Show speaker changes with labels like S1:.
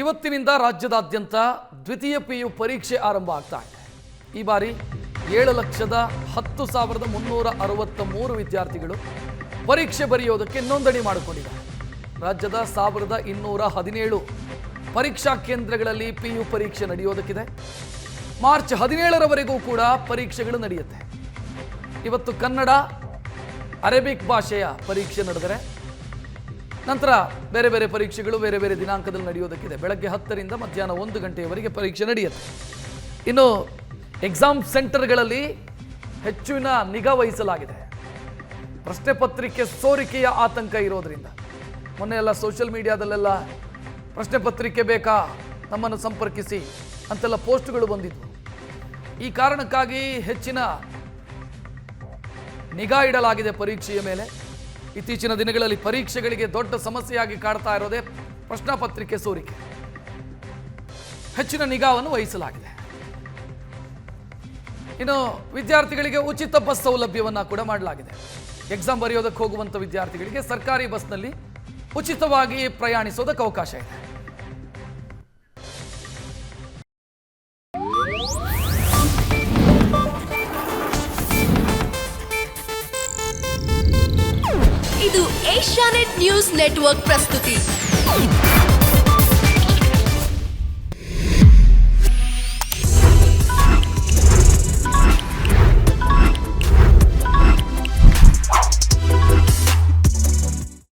S1: ಇವತ್ತಿನಿಂದ ರಾಜ್ಯದಾದ್ಯಂತ ದ್ವಿತೀಯ ಪಿಯು ಪರೀಕ್ಷೆ ಆರಂಭ ಆಗ್ತಾ ಇದೆ. ಈ ಬಾರಿ 7,10,363 ವಿದ್ಯಾರ್ಥಿಗಳು ಪರೀಕ್ಷೆ ಬರೆಯೋದಕ್ಕೆ ನೋಂದಣಿ ಮಾಡಿಕೊಂಡಿದ್ದಾರೆ. ರಾಜ್ಯದ 1,217 ಪರೀಕ್ಷಾ ಕೇಂದ್ರಗಳಲ್ಲಿ ಪಿಯು ಪರೀಕ್ಷೆ ನಡೆಯೋದಕ್ಕಿದೆ. ಮಾರ್ಚ್ 17ರವರೆಗೂ ಕೂಡ ಪರೀಕ್ಷೆಗಳು ನಡೆಯುತ್ತೆ. ಇವತ್ತು ಕನ್ನಡ, ಅರೇಬಿಕ್ ಭಾಷೆಯ ಪರೀಕ್ಷೆ ನಡೆದರೆ ನಂತರ ಬೇರೆ ಬೇರೆ ಪರೀಕ್ಷೆಗಳು ಬೇರೆ ಬೇರೆ ದಿನಾಂಕದಲ್ಲಿ ನಡೆಯೋದಕ್ಕಿದೆ. ಬೆಳಗ್ಗೆ 10ರಿಂದ ಮಧ್ಯಾಹ್ನ 1 ಗಂಟೆಯವರೆಗೆ ಪರೀಕ್ಷೆ ನಡೆಯುತ್ತೆ. ಇನ್ನು ಎಕ್ಸಾಮ್ ಸೆಂಟರ್ಗಳಲ್ಲಿ ಹೆಚ್ಚಿನ ನಿಗಾ ವಹಿಸಲಾಗಿದೆ. ಪ್ರಶ್ನೆ ಪತ್ರಿಕೆ ಸೋರಿಕೆಯ ಆತಂಕ ಇರೋದ್ರಿಂದ ಮೊನ್ನೆ ಎಲ್ಲ ಸೋಷಿಯಲ್ ಮೀಡಿಯಾದಲ್ಲೆಲ್ಲ ಪ್ರಶ್ನೆ ಪತ್ರಿಕೆ ಬೇಕಾ, ನಮ್ಮನ್ನು ಸಂಪರ್ಕಿಸಿ ಅಂತೆಲ್ಲ ಪೋಸ್ಟ್ಗಳು ಬಂದಿದ್ವು. ಈ ಕಾರಣಕ್ಕಾಗಿ ಹೆಚ್ಚಿನ ನಿಗಾ ಇಡಲಾಗಿದೆ ಪರೀಕ್ಷೆಯ ಮೇಲೆ. ಇತ್ತೀಚಿನ ದಿನಗಳಲ್ಲಿ ಪರೀಕ್ಷೆಗಳಿಗೆ ದೊಡ್ಡ ಸಮಸ್ಯೆಯಾಗಿ ಕಾಡ್ತಾ ಇರೋದೇ ಪ್ರಶ್ನೆ ಪತ್ರಿಕೆ ಸೋರಿಕೆ. ಹೆಚ್ಚಿನ ನಿಗಾವನ್ನು ವಹಿಸಲಾಗಿದೆ. ಇನ್ನು ವಿದ್ಯಾರ್ಥಿಗಳಿಗೆ ಉಚಿತ ಬಸ್ ಸೌಲಭ್ಯವನ್ನು ಕೂಡ ಮಾಡಲಾಗಿದೆ. ಎಕ್ಸಾಮ್ ಬರೆಯೋದಕ್ಕೆ ಹೋಗುವಂಥ ವಿದ್ಯಾರ್ಥಿಗಳಿಗೆ ಸರ್ಕಾರಿ ಬಸ್ನಲ್ಲಿ ಉಚಿತವಾಗಿ ಪ್ರಯಾಣಿಸೋದಕ್ಕೆ ಅವಕಾಶ ಇದೆ.
S2: ಇದು ಏಷ್ಯಾನೆಟ್ ನ್ಯೂಸ್ ನೆಟ್ವರ್ಕ್ ಪ್ರಸ್ತುತಿ.